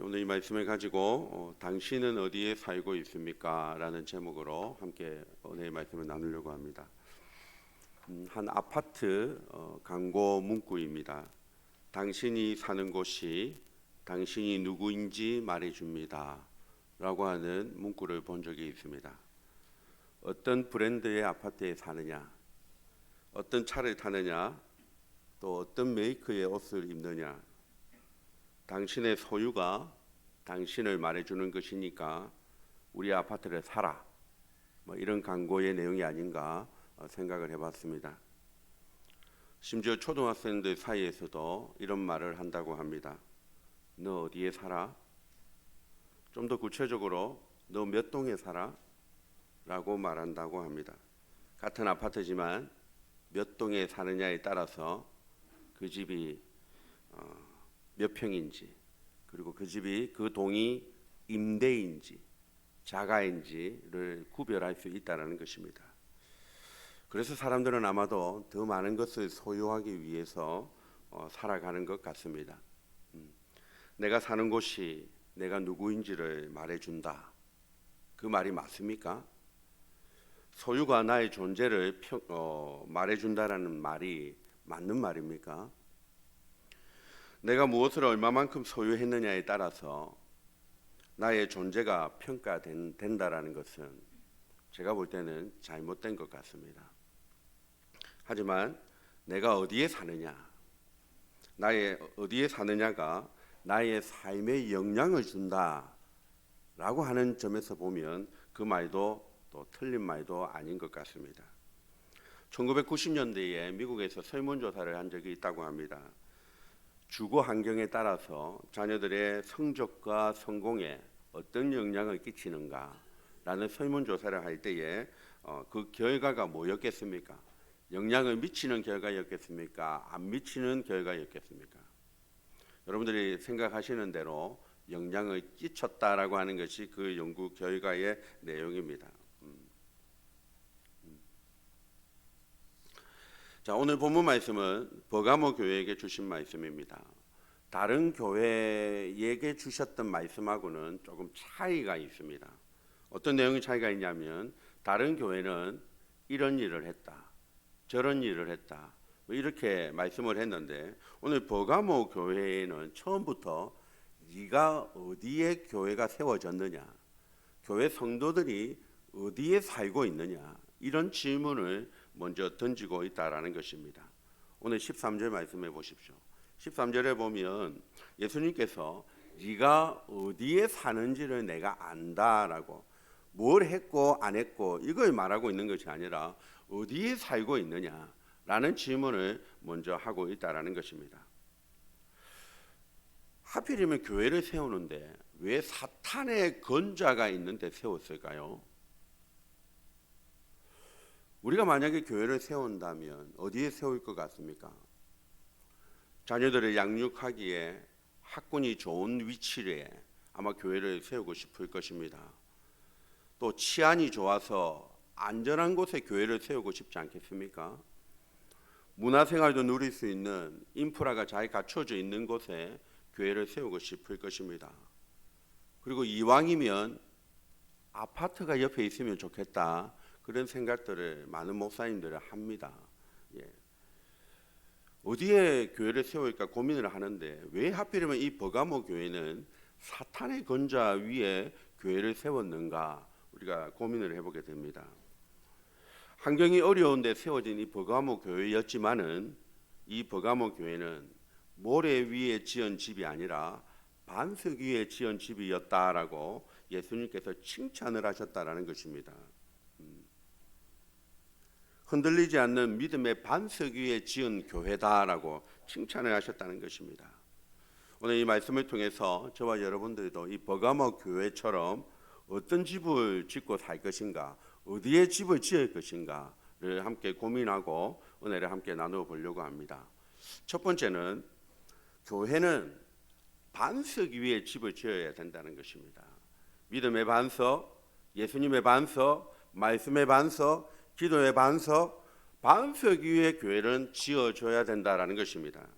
오늘 이 말씀을 가지고 당신은 어디에 살고 있습니까? 라는 제목으로 함께 오늘 이 말씀을 나누려고 합니다. 한 아파트 광고 문구입니다. 당신이 사는 곳이 당신이 누구인지 말해줍니다 라고 하는 문구를 본 적이 있습니다. 어떤 브랜드의 아파트에 사느냐, 어떤 차를 타느냐, 또 어떤 메이크의 옷을 입느냐, 당신의 소유가 당신을 말해주는 것이니까 우리 아파트를 사라, 이런 광고의 내용이 아닌가 생각을 해봤습니다. 심지어 초등학생들 사이에서도 이런 말을 한다고 합니다. 너 어디에 살아? 좀 더 구체적으로 너 몇 동에 살아? 라고 말한다고 합니다. 같은 아파트지만 몇 동에 사느냐에 따라서 그 집이 몇 평인지, 그리고 그 집이 그 동이 임대인지 자가인지를 구별할 수 있다는 것입니다. 그래서 사람들은 아마도 더 많은 것을 소유하기 위해서 살아가는 것 같습니다. 내가 사는 곳이 내가 누구인지를 말해준다. 그 말이 맞습니까? 소유가 나의 존재를 말해준다라는 말이 맞는 말입니까? 내가 무엇을 얼마만큼 소유했느냐에 따라서 나의 존재가 평가된다라는 것은 제가 볼 때는 잘못된 것 같습니다. 하지만 내가 어디에 사느냐, 나의 어디에 사느냐가 나의 삶에 영향을 준다라고 하는 점에서 보면 그 말도 또 틀린 말도 아닌 것 같습니다. 1990년대에 미국에서 설문조사를 한 적이 있다고 합니다. 주거 환경에 따라서 자녀들의 성적과 성공에 어떤 영향을 끼치는가라는 설문조사를 할 때에 그 결과가 뭐였겠습니까? 영향을 미치는 결과였겠습니까? 안 미치는 결과였겠습니까? 여러분들이 생각하시는 대로 영향을 끼쳤다라고 하는 것이 그 연구 결과의 내용입니다. 자, 오늘 본문 말씀은 버가모 교회에게 주신 말씀입니다. 다른 교회에게 주셨던 말씀하고는 조금 차이가 있습니다. 어떤 내용이 차이가 있냐면 다른 교회는 이런 일을 했다, 저런 일을 했다, 이렇게 말씀을 했는데 오늘 버가모 교회에는 처음부터 네가 어디에 교회가 세워졌느냐, 교회 성도들이 어디에 살고 있느냐, 이런 질문을 먼저 던지고 있다라는 것입니다. 오늘 13절 말씀해 보십시오. 13절에 보면 예수님께서 네가 어디에 사는지를 내가 안다라고, 뭘 했고 안 했고 이걸 말하고 있는 것이 아니라 어디에 살고 있느냐라는 질문을 먼저 하고 있다라는 것입니다. 하필이면 교회를 세우는데 왜 사탄의 건자가 있는데 세웠을까요? 우리가 만약에 교회를 세운다면 어디에 세울 것 같습니까? 자녀들을 양육하기에 학군이 좋은 위치에 아마 교회를 세우고 싶을 것입니다. 또 치안이 좋아서 안전한 곳에 교회를 세우고 싶지 않겠습니까? 문화생활도 누릴 수 있는 인프라가 잘 갖춰져 있는 곳에 교회를 세우고 싶을 것입니다. 그리고 이왕이면 아파트가 옆에 있으면 좋겠다, 그런 생각들을 많은 목사님들은 합니다. 어디에 교회를 세울까 고민을 하는데 왜 하필이면 이 버가모 교회는 사탄의 건자 위에 교회를 세웠는가 우리가 고민을 해보게 됩니다. 환경이 어려운데 세워진 이 버가모 교회였지만은 이 버가모 교회는 모래 위에 지은 집이 아니라 반석 위에 지은 집이었다라고 예수님께서 칭찬을 하셨다라는 것입니다. 흔들리지 않는 믿음의 반석 위에 지은 교회다라고 칭찬을 하셨다는 것입니다. 오늘 이 말씀을 통해서 저와 여러분들도 이 버가모 교회처럼 어떤 집을 짓고 살 것인가, 어디에 집을 지을 것인가를 함께 고민하고 은혜를 함께 나누어 보려고 합니다. 첫 번째는 교회는 반석 위에 집을 지어야 된다는 것입니다. 믿음의 반석, 예수님의 반석, 말씀의 반석, 기도의 반석, 반석 위에 교회는 지어줘야 된다라는 것입니다.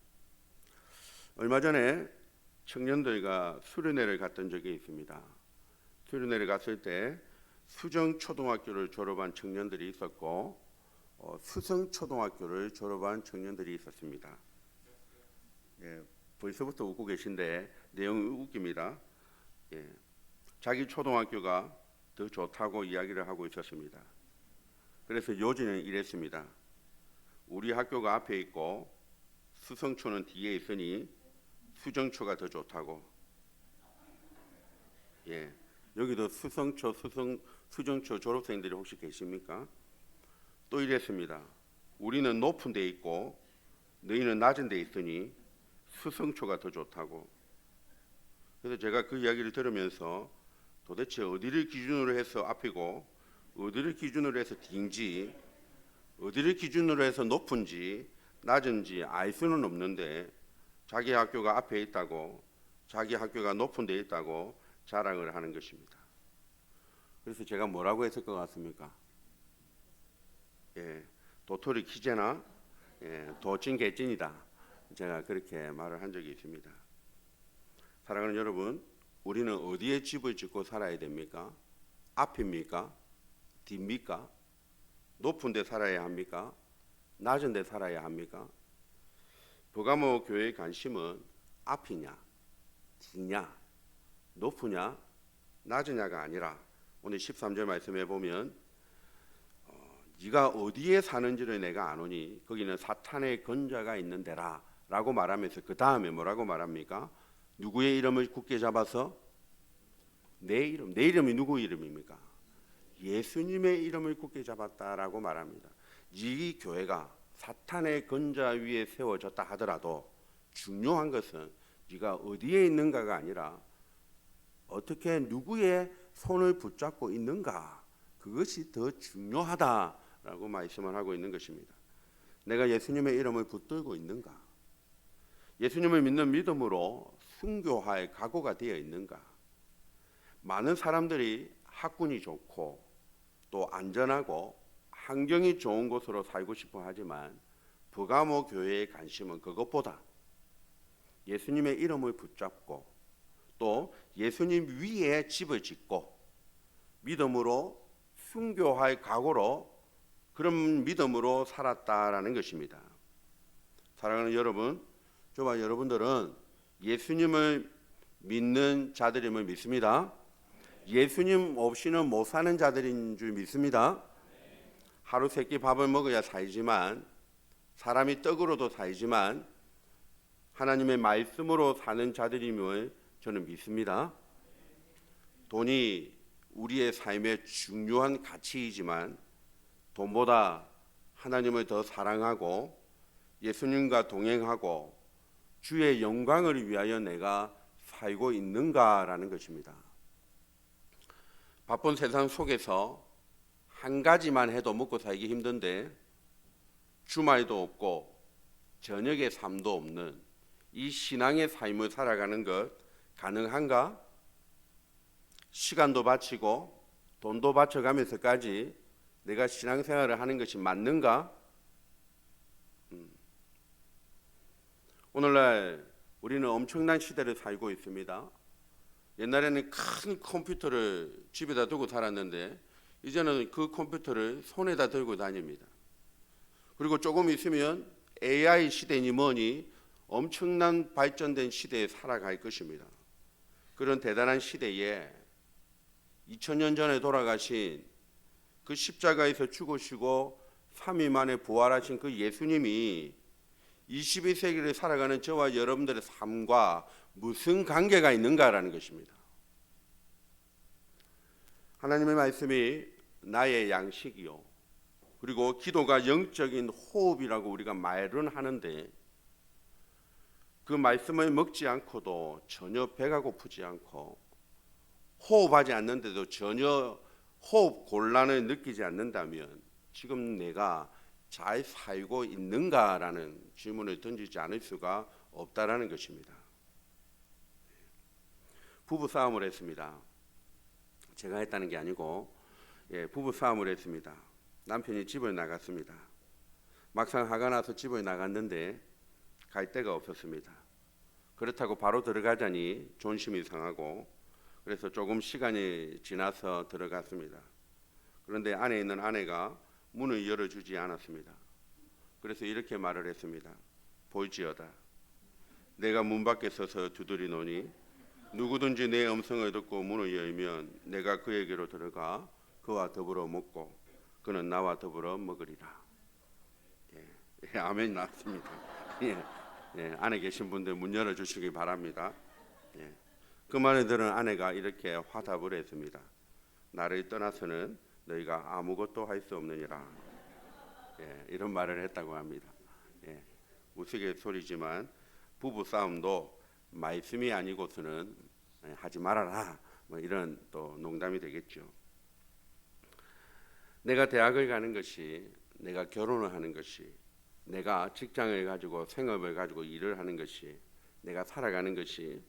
얼마 전에 청년들과 수련회를 갔던 적이 있습니다. 수련회를 갔을 때 수정초등학교를 졸업한 청년들이 있었고 수성초등학교를 졸업한 청년들이 있었습니다. 예, 벌써부터 웃고 계신데 내용이 웃깁니다. 예, 자기 초등학교가 더 좋다고 이야기를 하고 있었습니다. 그래서 요지는 이랬습니다. 우리 학교가 앞에 있고 수성초는 뒤에 있으니 수정초가 더 좋다고. 예, 여기도 수성초, 수정초 졸업생들이 혹시 계십니까? 또 이랬습니다. 우리는 높은 데 있고 너희는 낮은 데 있으니 수성초가 더 좋다고. 그래서 제가 그 이야기를 들으면서 도대체 어디를 기준으로 해서 앞이고 어디를 기준으로 해서 뒤인지, 어디를 기준으로 해서 높은지 낮은지 알 수는 없는데 자기 학교가 앞에 있다고, 자기 학교가 높은 데 있다고 자랑을 하는 것입니다. 그래서 제가 뭐라고 했을 것 같습니까? 예, 도토리 키재나 도찐 개찐이다. 제가 그렇게 말을 한 적이 있습니다. 사랑하는 여러분, 우리는 어디에 집을 짓고 살아야 됩니까? 앞입니까? 뒤입니까? 높은 데 살아야 합니까? 낮은 데 살아야 합니까? 버가모 교회의 관심은 앞이냐, 뒤냐, 높으냐, 낮으냐가 아니라 오늘 13절 말씀에 보면 네가 어디에 사는지를 내가 아노니 거기는 사탄의 건자가 있는 데라 라고 말하면서 그 다음에 뭐라고 말합니까? 누구의 이름을 굳게 잡아서? 내 이름이 누구 이름입니까? 예수님의 이름을 굳게 잡았다라고 말합니다. 이 교회가 사탄의 건자 위에 세워졌다 하더라도 중요한 것은 네가 어디에 있는가가 아니라 어떻게 누구의 손을 붙잡고 있는가, 그것이 더 중요하다라고 말씀을 하고 있는 것입니다. 내가 예수님의 이름을 붙들고 있는가, 예수님을 믿는 믿음으로 순교할 각오가 되어 있는가. 많은 사람들이 학군이 좋고 또 안전하고 환경이 좋은 곳으로 살고 싶어 하지만 버가모 교회의 관심은 그것보다 예수님의 이름을 붙잡고 또 예수님 위에 집을 짓고 믿음으로 순교할 각오로 그런 믿음으로 살았다라는 것입니다. 사랑하는 여러분, 저와 여러분들은 예수님을 믿는 자들임을 믿습니다. 예수님 없이는 못 사는 자들인 줄 믿습니다. 하루 세 끼 밥을 먹어야 살지만, 사람이 떡으로도 살지만 하나님의 말씀으로 사는 자들임을 저는 믿습니다. 돈이 우리의 삶의 중요한 가치이지만 돈보다 하나님을 더 사랑하고 예수님과 동행하고 주의 영광을 위하여 내가 살고 있는가라는 것입니다. 바쁜 세상 속에서 한 가지만 해도 먹고 살기 힘든데 주말도 없고 저녁의 삶도 없는 이 신앙의 삶을 살아가는 것 가능한가? 시간도 바치고 돈도 바쳐가면서까지 내가 신앙생활을 하는 것이 맞는가? 오늘날 우리는 엄청난 시대를 살고 있습니다. 옛날에는 큰 컴퓨터를 집에다 두고 살았는데 이제는 그 컴퓨터를 손에다 들고 다닙니다. 그리고 조금 있으면 AI 시대니 뭐니 엄청난 발전된 시대에 살아갈 것입니다. 그런 대단한 시대에 2000년 전에 돌아가신 그 십자가에서 죽으시고 3일 만에 부활하신 그 예수님이 21세기를 살아가는 저와 여러분들의 삶과 무슨 관계가 있는가라는 것입니다. 하나님의 말씀이 나의 양식이요, 그리고 기도가 영적인 호흡이라고 우리가 말은 하는데 그 말씀을 먹지 않고도 전혀 배가 고프지 않고 호흡하지 않는데도 전혀 호흡 곤란을 느끼지 않는다면 지금 내가 잘 살고 있는가라는 질문을 던지지 않을 수가 없다라는 것입니다. 부부 싸움을 했습니다. 제가 했다는 게 아니고 부부 싸움을 했습니다. 남편이 집을 나갔습니다. 막상 화가 나서 집을 나갔는데 갈 데가 없었습니다. 그렇다고 바로 들어가자니 존심이 상하고 그래서 조금 시간이 지나서 들어갔습니다. 그런데 안에 있는 아내가 문을 열어주지 않았습니다. 그래서 이렇게 말을 했습니다. 볼지어다. 내가 문 밖에 서서 두드리노니 누구든지 내 음성을 듣고 문을 열면 내가 그에게로 들어가 그와 더불어 먹고 그는 나와 더불어 먹으리라. 예, 아멘 나왔습니다. 안에 계신 분들 문 열어주시기 바랍니다. 그 말을 들은 아내가 이렇게 화답을 했습니다. 나를 떠나서는 너희가 아무것도 할 수 없느니라. 이런 말을 했다고 합니다. 우스갯소리지만 부부 싸움도 말씀이 아니고서는 하지 말아라. 뭐 이런 또 농담이 되겠죠. 내가 대학을 가는 것이, 내가 결혼을 하는 것이, 내가 직장을 가지고 생업을 가지고 일을 하는 것이, 내가 살아가는 것이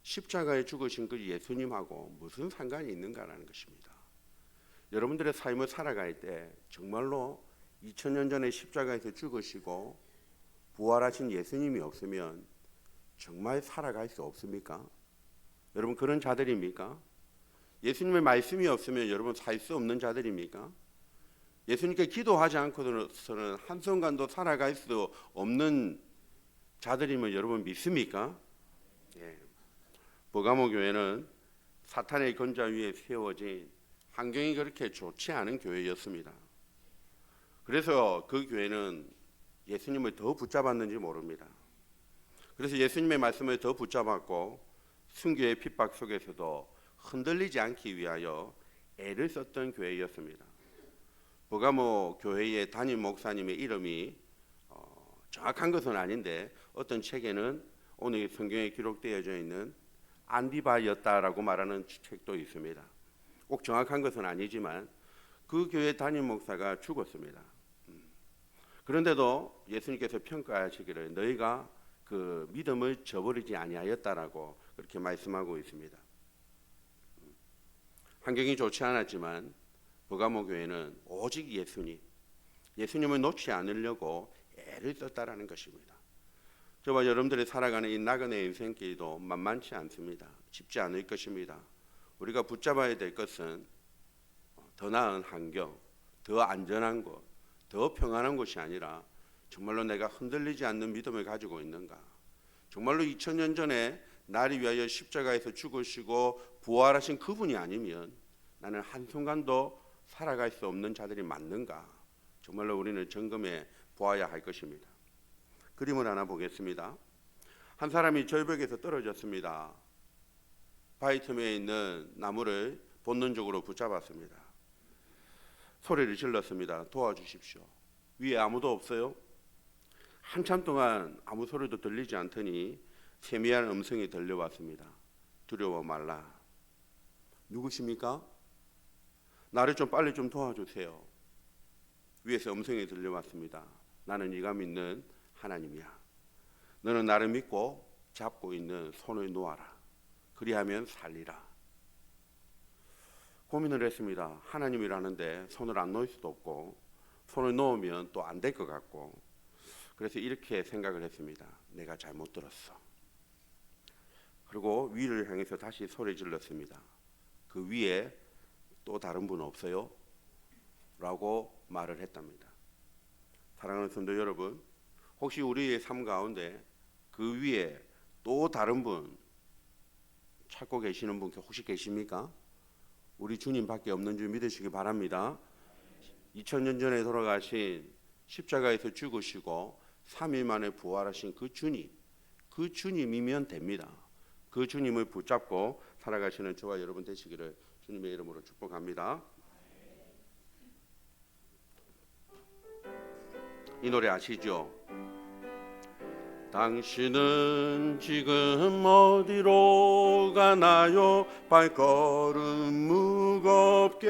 십자가에 죽으신 그 예수님하고 무슨 상관이 있는가라는 것입니다. 여러분들의 삶을 살아갈 때 정말로 2000년 전에 십자가에서 죽으시고 부활하신 예수님이 없으면 정말 살아갈 수 없습니까? 여러분 그런 자들입니까? 예수님의 말씀이 없으면 여러분 살 수 없는 자들입니까? 예수님께 기도하지 않고서는 한순간도 살아갈 수 없는 자들임을 여러분 믿습니까? 버가모 교회는 사탄의 권좌 위에 세워진 환경이 그렇게 좋지 않은 교회였습니다. 그래서 그 교회는 예수님을 더 붙잡았는지 모릅니다. 그래서 예수님의 말씀을 더 붙잡았고 순교의 핍박 속에서도 흔들리지 않기 위하여 애를 썼던 교회였습니다. 버가모 교회의 담임 목사님의 이름이 정확한 것은 아닌데 어떤 책에는 오늘 성경에 기록되어져 있는 안디바였다라고 말하는 책도 있습니다. 꼭 정확한 것은 아니지만 그 교회 담임 목사가 죽었습니다. 그런데도 예수님께서 평가하시기를 너희가 그 믿음을 저버리지 아니하였다라고 그렇게 말씀하고 있습니다. 환경이 좋지 않았지만 버가모 교회는 오직 예수님을 놓지 않으려고 애를 썼다라는 것입니다. 저와 여러분들이 살아가는 이 나그네 인생길도 만만치 않습니다. 쉽지 않을 것입니다. 우리가 붙잡아야 될 것은 더 나은 환경, 더 안전한 곳, 더 평안한 곳이 아니라 정말로 내가 흔들리지 않는 믿음을 가지고 있는가? 정말로 2000년 전에 나를 위하여 십자가에서 죽으시고 부활하신 그분이 아니면 나는 한순간도 살아갈 수 없는 자들이 맞는가? 정말로 우리는 점검해 보아야 할 것입니다. 그림을 하나 보겠습니다. 한 사람이 절벽에서 떨어졌습니다. 바위 틈에 있는 나무를 본능적으로 붙잡았습니다. 소리를 질렀습니다. 도와주십시오. 위에 아무도 없어요? 한참 동안 아무 소리도 들리지 않더니 세미한 음성이 들려왔습니다. 두려워 말라. 누구십니까? 나를 좀 빨리 좀 도와주세요. 위에서 음성이 들려왔습니다. 나는 네가 믿는 하나님이야. 너는 나를 믿고 잡고 있는 손을 놓아라. 그리하면 살리라. 고민을 했습니다. 하나님이라는데 손을 안 놓을 수도 없고 손을 놓으면 또 안 될 것 같고 그래서 이렇게 생각을 했습니다. 내가 잘못 들었어. 그리고 위를 향해서 다시 소리 질렀습니다. 그 위에 또 다른 분 없어요? 라고 말을 했답니다. 사랑하는 성도 여러분, 혹시 우리의 삶 가운데 그 위에 또 다른 분 찾고 계시는 분 혹시 계십니까? 우리 주님밖에 없는 줄 믿으시기 바랍니다. 2000년 전에 돌아가신 십자가에서 죽으시고 3일 만에 부활하신 그 주님이면 됩니다. 그 주님을 붙잡고 살아가시는 저와 여러분 되시기를 주님의 이름으로 축복합니다. 이 노래 아시죠? 당신은 지금 어디로 가나요? 발걸음 무겁게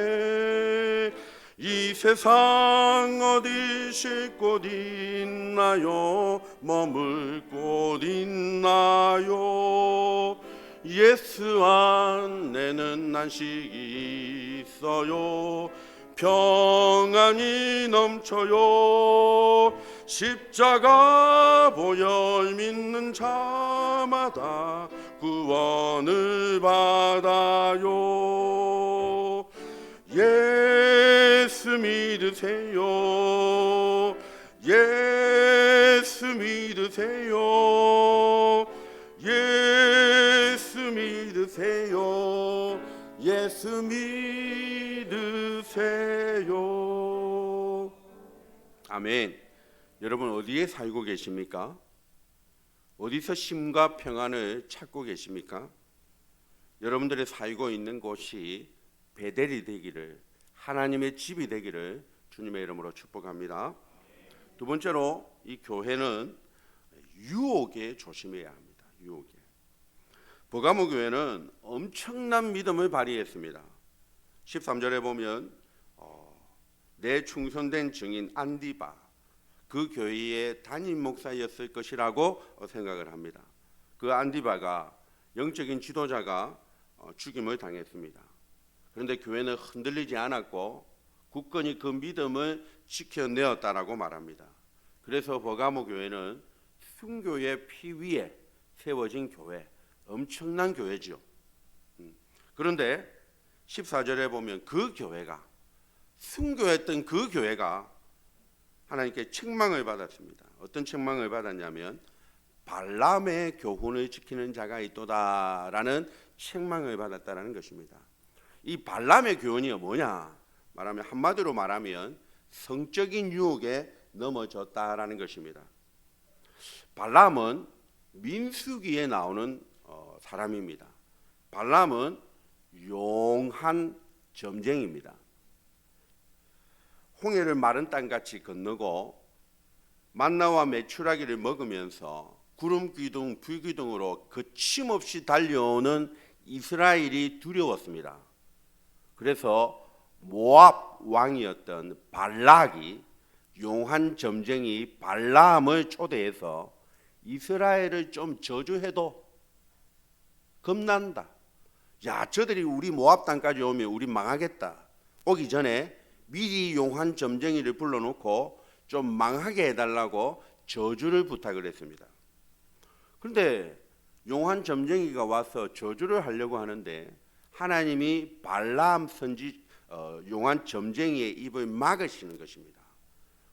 이 세상 어디 쉴 곳 있나요? 머물 곳 있나요? 예수 안에는 안식이 있어요. 평안이 넘쳐요. 십자가 보혈 믿는 자마다 구원을 받아요. 예수 믿으세요. 예수 믿으세요. 예수 믿으세요. 예수 믿으세요. 아멘. 여러분 어디에 살고 계십니까? 어디서 쉼과 평안을 찾고 계십니까? 여러분들이 살고 있는 곳이 베델이 되기를, 하나님의 집이 되기를 주님의 이름으로 축복합니다. 두 번째로 이 교회는 유혹에 조심해야 합니다. 유혹에. 버가모 교회는 엄청난 믿음을 발휘했습니다. 13절에 보면 내 충성된 증인 안디바, 그 교회의 담임 목사였을 것이라고 생각을 합니다. 그 안디바가 영적인 지도자가 죽임을 당했습니다. 그런데 교회는 흔들리지 않았고 굳건히 그 믿음을 지켜내었다라고 말합니다. 그래서 버가모 교회는 순교의 피 위에 세워진 교회, 엄청난 교회죠. 그런데 14절에 보면 그 교회가, 순교했던 그 교회가 하나님께 책망을 받았습니다. 어떤 책망을 받았냐면 발람의 교훈을 지키는 자가 있도다라는 책망을 받았다라는 것입니다. 이 발람의 교훈이 뭐냐 말하면, 한마디로 말하면 성적인 유혹에 넘어졌다라는 것입니다. 발람은 민수기에 나오는 사람입니다. 발람은 용한 점쟁입니다. 홍해를 마른 땅같이 건너고 만나와 메추라기를 먹으면서 구름 기둥 불기둥으로 거침없이 달려오는 이스라엘이 두려웠습니다. 그래서 모압 왕이었던 발락이 용한 점쟁이 발람을 초대해서 이스라엘을 좀 저주해도 겁난다. 야, 저들이 우리 모압 땅까지 오면 우리 망하겠다. 오기 전에 미리 용한 점쟁이를 불러놓고 좀 망하게 해달라고 저주를 부탁을 했습니다. 그런데 용한 점쟁이가 와서 저주를 하려고 하는데 하나님이 발람 용한 점쟁이의 입을 막으시는 것입니다.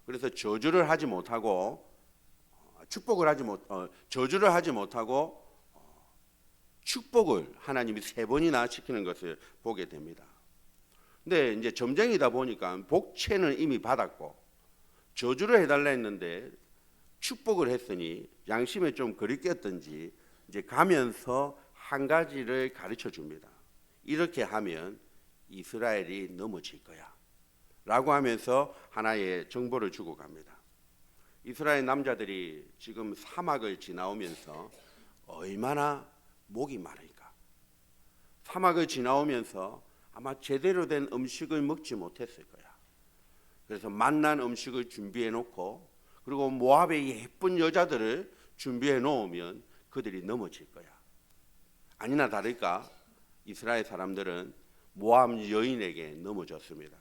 그래서 저주를 하지 못하고 축복을 하나님이 3번이나 시키는 것을 보게 됩니다. 근데 이제 점쟁이다 보니까 복채는 이미 받았고 저주를 해달라 했는데 축복을 했으니 양심에 좀 거리꼈던지 이제 가면서 한 가지를 가르쳐 줍니다. 이렇게 하면 이스라엘이 넘어질 거야 라고 하면서 하나의 정보를 주고 갑니다. 이스라엘 남자들이 지금 사막을 지나오면서 얼마나 목이 마르니까, 사막을 지나오면서 아마 제대로 된 음식을 먹지 못했을 거야. 그래서 맛난 음식을 준비해 놓고 그리고 모압의 예쁜 여자들을 준비해 놓으면 그들이 넘어질 거야. 아니나 다를까 이스라엘 사람들은 모압 여인에게 넘어졌습니다.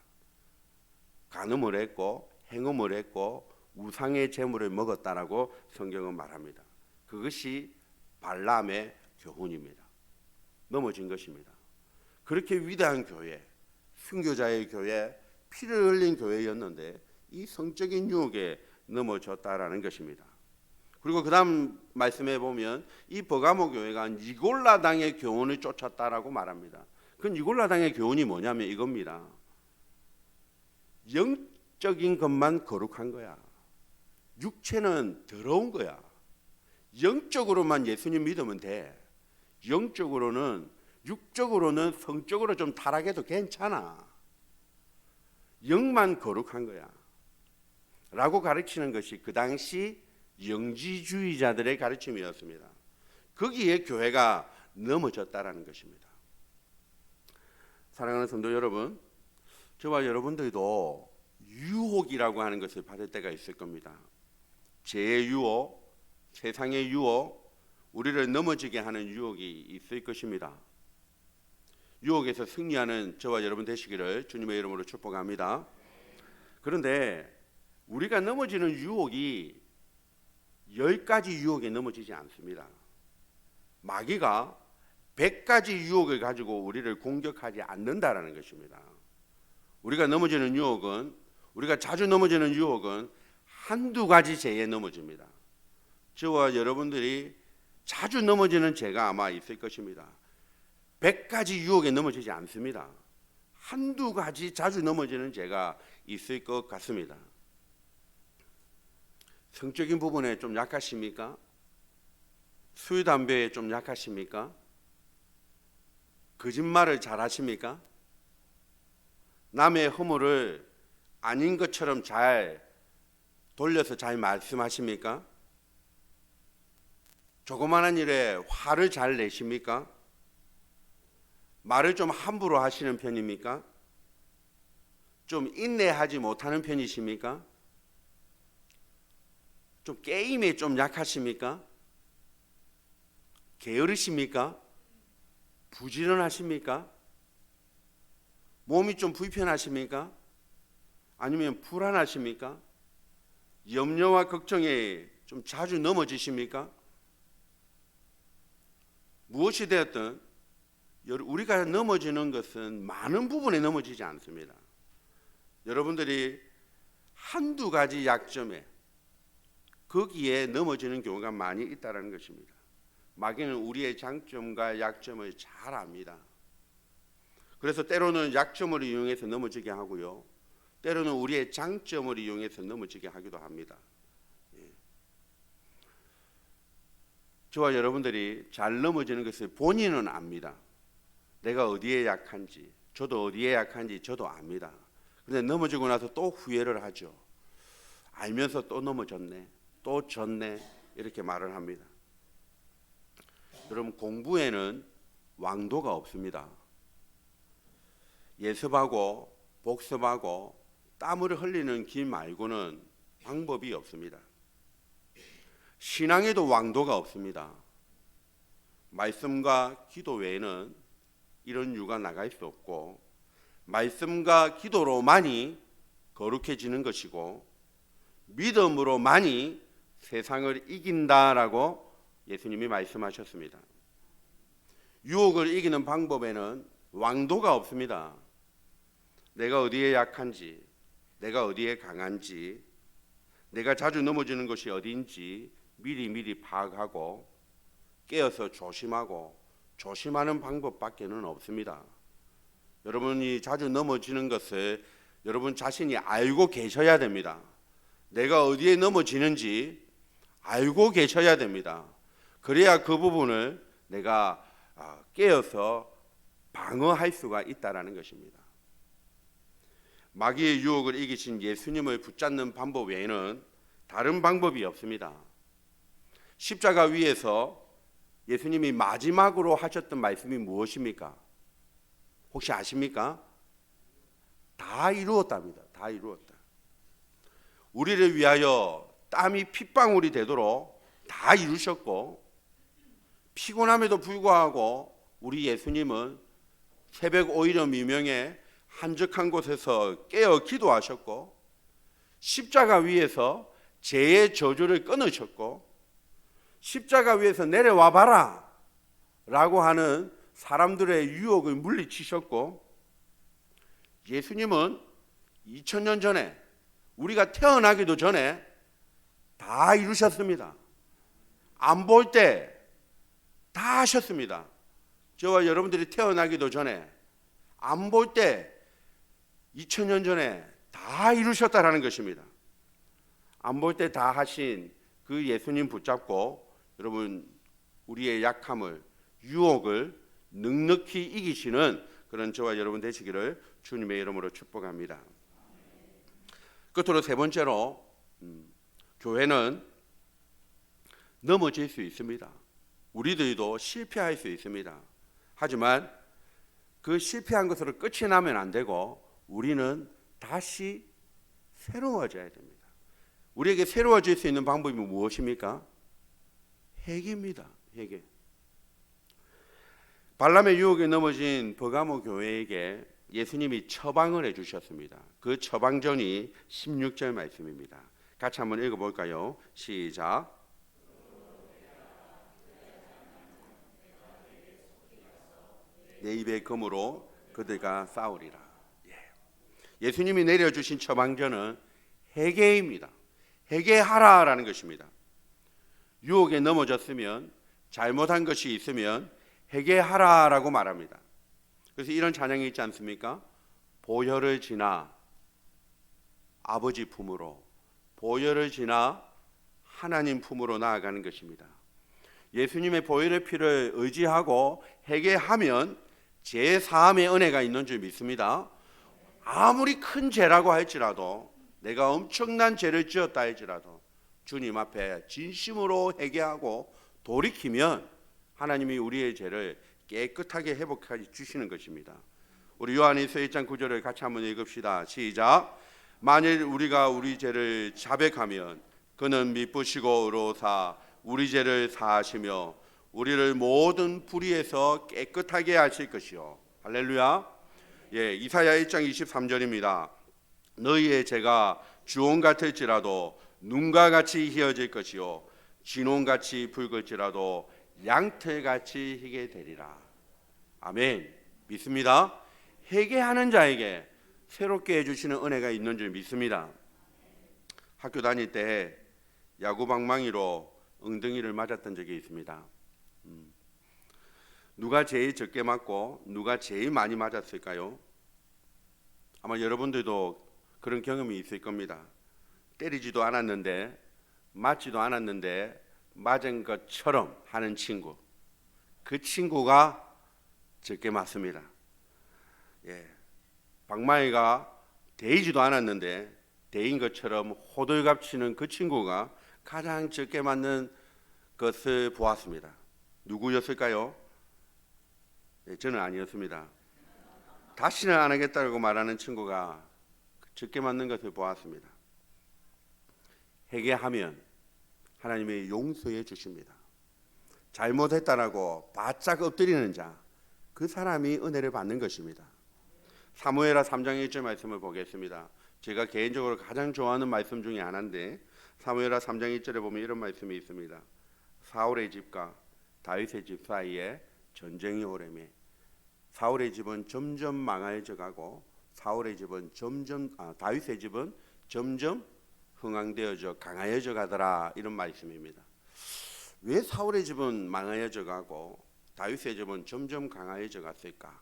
간음을 했고 행음을 했고 우상의 제물을 먹었다라고 성경은 말합니다. 그것이 발람의 교훈입니다. 넘어진 것입니다. 그렇게 위대한 교회, 순교자의 교회, 피를 흘린 교회였는데 이 성적인 유혹에 넘어졌다라는 것입니다. 그리고 그 다음 말씀해 보면 이 버가모 교회가 니골라 당의 교훈을 쫓았다라고 말합니다. 그 니골라 당의 교훈이 뭐냐면 이겁니다. 영적인 것만 거룩한 거야. 육체는 더러운 거야. 영적으로만 예수님 믿으면 돼. 영적으로는, 육적으로는, 성적으로 좀 타락해도 괜찮아. 영만 거룩한 거야 라고 가르치는 것이 그 당시 영지주의자들의 가르침이었습니다. 거기에 교회가 넘어졌다라는 것입니다. 사랑하는 성도 여러분, 저와 여러분들도 유혹이라고 하는 것을 받을 때가 있을 겁니다. 죄의 유혹, 세상의 유혹, 우리를 넘어지게 하는 유혹이 있을 것입니다. 유혹에서 승리하는 저와 여러분 되시기를 주님의 이름으로 축복합니다. 그런데 우리가 넘어지는 유혹이 10가지 유혹에 넘어지지 않습니다. 마귀가 100가지 유혹을 가지고 우리를 공격하지 않는다라는 것입니다. 우리가 넘어지는 유혹은, 우리가 자주 넘어지는 유혹은 한두 가지 죄에 넘어집니다. 저와 여러분들이 자주 넘어지는 죄가 아마 있을 것입니다. 100가지 유혹에 넘어지지 않습니다. 한두 가지 자주 넘어지는 죄가 있을 것 같습니다. 성적인 부분에 좀 약하십니까? 술, 담배에 좀 약하십니까? 거짓말을 잘 하십니까? 남의 허물을 아닌 것처럼 잘 돌려서 잘 말씀하십니까? 조그마한 일에 화를 잘 내십니까? 말을 좀 함부로 하시는 편입니까? 좀 인내하지 못하는 편이십니까? 좀 게임에 좀 약하십니까? 게으르십니까? 부지런하십니까? 몸이 좀 불편하십니까? 아니면 불안하십니까? 염려와 걱정에 좀 자주 넘어지십니까? 무엇이 되었든 우리가 넘어지는 것은 많은 부분에 넘어지지 않습니다. 여러분들이 한두 가지 약점에 거기에 넘어지는 경우가 많이 있다는 것입니다. 마귀는 우리의 장점과 약점을 잘 압니다. 그래서 때로는 약점을 이용해서 넘어지게 하고요, 때로는 우리의 장점을 이용해서 넘어지게 하기도 합니다. 저와 여러분들이 잘 넘어지는 것을 본인은 압니다. 내가 어디에 약한지, 저도 어디에 약한지 저도 압니다. 그런데 넘어지고 나서 또 후회를 하죠. 알면서 또 넘어졌네, 또 졌네, 이렇게 말을 합니다. 여러분, 공부에는 왕도가 없습니다. 예습하고 복습하고 땀을 흘리는 길 말고는 방법이 없습니다. 신앙에도 왕도가 없습니다. 말씀과 기도 외에는 이런 유가 나갈 수 없고, 말씀과 기도로만이 거룩해지는 것이고, 믿음으로만이 세상을 이긴다라고 예수님이 말씀하셨습니다. 유혹을 이기는 방법에는 왕도가 없습니다. 내가 어디에 약한지, 내가 어디에 강한지, 내가 자주 넘어지는 것이 어디인지 미리 파악하고 깨어서 조심하고 조심하는 방법밖에는 없습니다. 여러분이 자주 넘어지는 것을 여러분 자신이 알고 계셔야 됩니다. 내가 어디에 넘어지는지 알고 계셔야 됩니다. 그래야 그 부분을 내가 깨어서 방어할 수가 있다라는 것입니다. 마귀의 유혹을 이기신 예수님을 붙잡는 방법 외에는 다른 방법이 없습니다. 십자가 위에서 예수님이 마지막으로 하셨던 말씀이 무엇입니까? 혹시 아십니까? 다 이루었답니다. 다 이루었다. 우리를 위하여 땀이 핏방울이 되도록 다 이루셨고, 피곤함에도 불구하고 우리 예수님은 새벽 오이려 미명에 한적한 곳에서 깨어 기도하셨고, 십자가 위에서 죄의 저주를 끊으셨고, 십자가 위에서 내려와 봐라 라고 하는 사람들의 유혹을 물리치셨고, 예수님은 2000년 전에, 우리가 태어나기도 전에 다 이루셨습니다. 안 볼 때 다 하셨습니다. 저와 여러분들이 태어나기도 전에, 안 볼 때 2000년 전에 다 이루셨다라는 것입니다. 안 볼 때 다 하신 그 예수님 붙잡고 여러분, 우리의 약함을, 유혹을 넉넉히 이기시는 그런 저와 여러분 되시기를 주님의 이름으로 축복합니다. 끝으로 세 번째로, 교회는 넘어질 수 있습니다. 우리들도 실패할 수 있습니다. 하지만 그 실패한 것으로 끝이 나면 안 되고, 우리는 다시 새로워져야 됩니다. 우리에게 새로워질 수 있는 방법이 무엇입니까? 회개입니다. 회개. 발람의 유혹에 넘어진 버가모 교회에게 예수님이 처방을 해주셨습니다. 그 처방전이 16절 말씀입니다. 같이 한번 읽어볼까요? 시작. 내 입의 검으로 그들과 싸우리라. 예수님이 내려주신 처방전은 회개입니다. 회개하라라는 것입니다. 유혹에 넘어졌으면, 잘못한 것이 있으면 회개하라라고 말합니다. 그래서 이런 찬양이 있지 않습니까? 보혈을 지나 아버지 품으로, 보혈을 지나 하나님 품으로 나아가는 것입니다. 예수님의 보혈의 피를 의지하고 회개하면 죄 사함의 은혜가 있는 줄 믿습니다. 아무리 큰 죄라고 할지라도, 내가 엄청난 죄를 지었다 할지라도 주님 앞에 진심으로 회개하고 돌이키면 하나님이 우리의 죄를 깨끗하게 회복해 주시는 것입니다. 우리 요한일서 1장 9절을 같이 한번 읽읍시다. 시작. 만일 우리가 우리 죄를 자백하면 그는 미쁘시고 의로우사 우리 죄를 사하시며 우리를 모든 불의에서 깨끗하게 하실 것이요. 할렐루야. 이사야 1장 23절입니다. 너희의 죄가 주홍 같을지라도 눈과 같이 희어질 것이요 진홍같이 붉을지라도 양털같이 희게 되리라. 아멘. 믿습니다. 회개하는 자에게 새롭게 해주시는 은혜가 있는 줄 믿습니다. 학교 다닐 때 야구방망이로 엉덩이를 맞았던 적이 있습니다. 누가 제일 적게 맞고 누가 제일 많이 맞았을까요? 아마 여러분들도 그런 경험이 있을 겁니다. 때리지도 않았는데, 맞지도 않았는데 맞은 것처럼 하는 친구, 그 친구가 적게 맞습니다. 방망이가 데이지도 않았는데 데인 것처럼 호들갑 치는 그 친구가 가장 적게 맞는 것을 보았습니다. 누구였을까요? 저는 아니었습니다. 다시는 안 하겠다고 말하는 친구가 적게 맞는 것을 보았습니다. 회개하면 하나님이 용서해 주십니다. 잘못했다라고 바짝 엎드리는 자, 그 사람이 은혜를 받는 것입니다. 사무엘하 3장 1절 말씀을 보겠습니다. 제가 개인적으로 가장 좋아하는 말씀 중에 하나인데, 사무엘하 3장 1절에 보면 이런 말씀이 있습니다. 사울의 집과 다윗의 집 사이에 전쟁이 오래매 사울의 집은 점점 망해져가고 다윗의 집은 점점 흥왕되어져 강하여져 가더라. 이런 말씀입니다. 왜 사울의 집은 망하여져 가고 다윗의 집은 점점 강하여져 갔을까?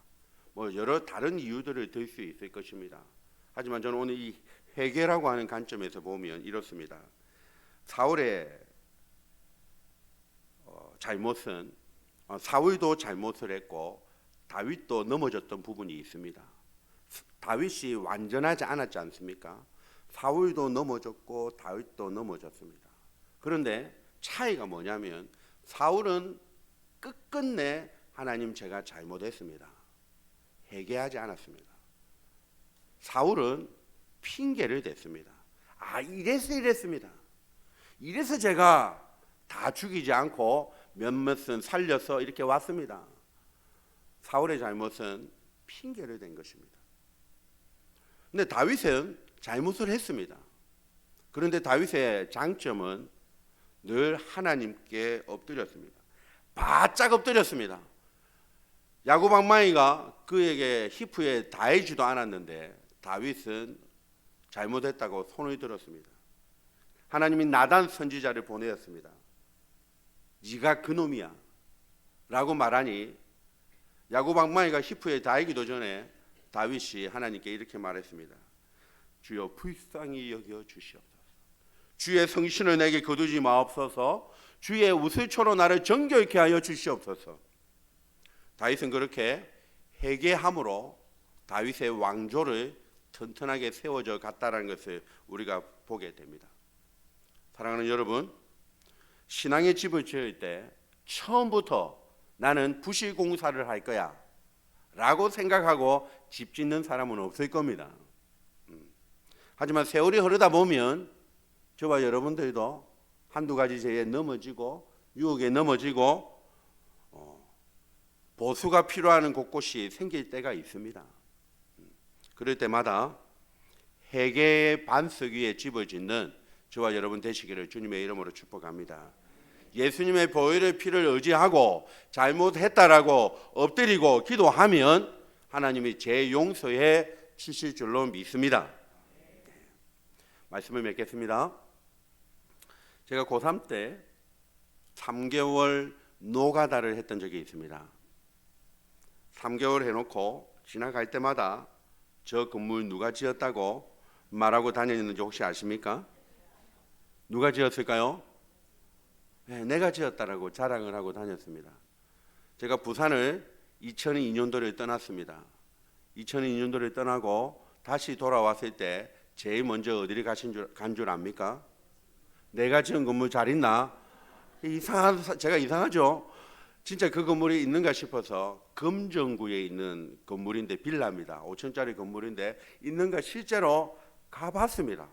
여러 다른 이유들을 들 수 있을 것입니다. 하지만 저는 오늘 이 회개라고 하는 관점에서 보면 이렇습니다. 사울의 잘못은 사울도 잘못을 했고 다윗도 넘어졌던 부분이 있습니다. 다윗이 완전하지 않았지 않습니까? 사울도 넘어졌고 다윗도 넘어졌습니다. 그런데 차이가 뭐냐면 사울은 끝끝내 하나님 제가 잘못했습니다. 회개하지 않았습니다. 사울은 핑계를 댔습니다. 이랬습니다. 이래서 제가 다 죽이지 않고 몇몇은 살려서 이렇게 왔습니다. 사울의 잘못은 핑계를 댄 것입니다. 근데 다윗은 잘못을 했습니다. 그런데 다윗의 장점은 늘 하나님께 엎드렸습니다. 바짝 엎드렸습니다. 야구방망이가 그에게 히프에 닿지도 않았는데 다윗은 잘못했다고 손을 들었습니다. 하나님이 나단 선지자를 보내었습니다. 네가 그놈이야 라고 말하니 야구방망이가 히프에 닿기도 전에 다윗이 하나님께 이렇게 말했습니다. 주여 불쌍히 여겨 주시옵소서. 주의 성신을 내게 거두지 마옵소서. 주의 우슬초로 나를 정결케 하여 주시옵소서. 다윗은 그렇게 회개함으로 다윗의 왕조를 튼튼하게 세워져 갔다는 것을 우리가 보게 됩니다. 사랑하는 여러분, 신앙의 집을 지을 때 처음부터 나는 부실공사를 할 거야 라고 생각하고 집 짓는 사람은 없을 겁니다. 하지만 세월이 흐르다 보면 저와 여러분들도 한두 가지 죄에 넘어지고 유혹에 넘어지고 보수가 필요한 곳곳이 생길 때가 있습니다. 그럴 때마다 회개의 반석 위에 집을 짓는 저와 여러분 되시기를 주님의 이름으로 축복합니다. 예수님의 보혈의 피를 의지하고 잘못했다라고 엎드리고 기도하면 하나님이 제 용서해 주실 줄로 믿습니다. 말씀을 맺겠습니다. 제가 고3 때 3개월 노가다를 했던 적이 있습니다. 3개월 해놓고 지나갈 때마다 저 건물 누가 지었다고 말하고 다녔는지 혹시 아십니까? 누가 지었을까요? 네, 내가 지었다라고 자랑을 하고 다녔습니다. 제가 부산을 2002년도를 떠났습니다. 2002년도를 떠나고 다시 돌아왔을 때 제일 먼저 어디를 간 줄 압니까? 내가 지은 건물 잘 있나? 제가 이상하죠? 진짜 그 건물이 있는가 싶어서 금정구에 있는 건물인데 빌라입니다. 5층짜리 건물인데 있는가 실제로 가봤습니다.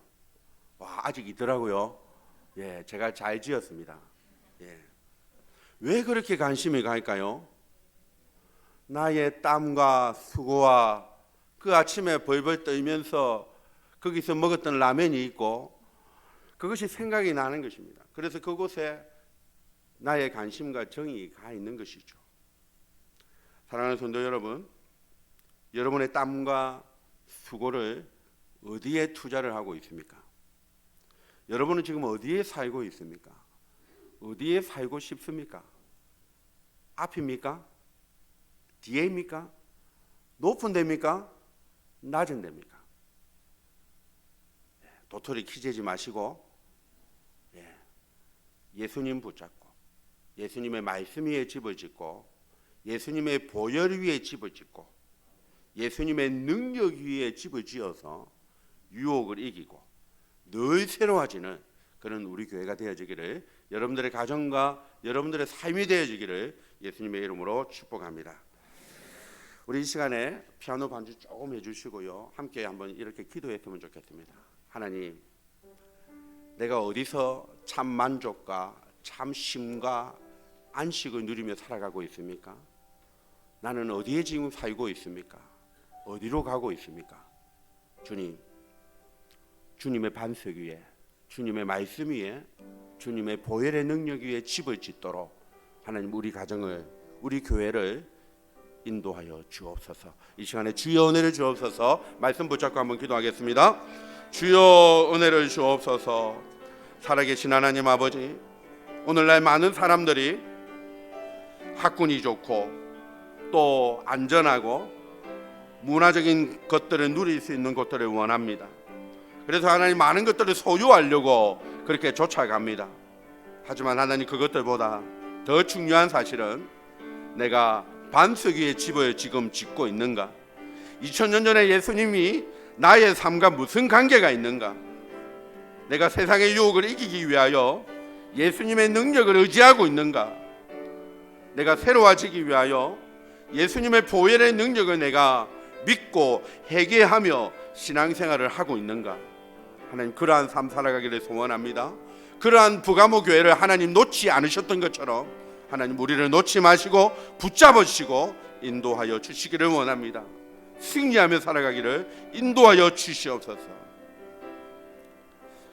와, 아직 있더라고요. 예, 제가 잘 지었습니다. 예. 왜 그렇게 관심이 갈까요? 나의 땀과 수고와 그 아침에 벌벌 떨면서 거기서 먹었던 라면이 있고 그것이 생각이 나는 것입니다. 그래서 그곳에 나의 관심과 정이 가 있는 것이죠. 사랑하는 성도 여러분, 여러분의 땀과 수고를 어디에 투자를 하고 있습니까? 여러분은 지금 어디에 살고 있습니까? 어디에 살고 싶습니까? 앞입니까? 뒤에입니까? 높은 데입니까? 낮은 데입니까? 도토리 키재지 마시고 예수님 붙잡고 예수님의 말씀 위에 집을 짓고 예수님의 보혈 위에 집을 짓고 예수님의 능력 위에 집을 지어서 유혹을 이기고 늘 새로워지는 그런 우리 교회가 되어지기를, 여러분들의 가정과 여러분들의 삶이 되어지기를 예수님의 이름으로 축복합니다. 우리 이 시간에 피아노 반주 조금 해주시고요, 함께 한번 이렇게 기도했으면 좋겠습니다. 하나님, 내가 어디서 참 만족과 참 쉼과 안식을 누리며 살아가고 있습니까? 나는 어디에 지금 살고 있습니까? 어디로 가고 있습니까? 주님, 주님의 반석 위에, 주님의 말씀 위에, 주님의 보혈의 능력 위에 집을 짓도록 하나님 우리 가정을, 우리 교회를 인도하여 주옵소서. 이 시간에 주여 은혜를 주옵소서. 말씀 붙잡고 한번 기도하겠습니다. 주여 은혜를 주옵소서. 살아계신 하나님 아버지, 오늘날 많은 사람들이 학군이 좋고 또 안전하고 문화적인 것들을 누릴 수 있는 것들을 원합니다. 그래서 하나님 많은 것들을 소유하려고 그렇게 쫓아갑니다. 하지만 하나님, 그것들보다 더 중요한 사실은 내가 반석 위에 집을 지금 짓고 있는가? 2000년 전에 예수님이 나의 삶과 무슨 관계가 있는가? 내가 세상의 유혹을 이기기 위하여 예수님의 능력을 의지하고 있는가? 내가 새로워지기 위하여 예수님의 보혈의 능력을 내가 믿고 회개하며 신앙생활을 하고 있는가? 하나님, 그러한 삶 살아가기를 소원합니다. 그러한 부가모 교회를 하나님 놓지 않으셨던 것처럼 하나님 우리를 놓지 마시고 붙잡으시고 인도하여 주시기를 원합니다. 승리하며 살아가기를 인도하여 주시옵소서.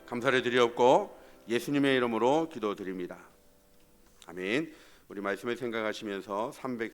감사를 드리옵고 예수님의 이름으로 기도드립니다. 아멘. 우리 말씀을 생각하시면서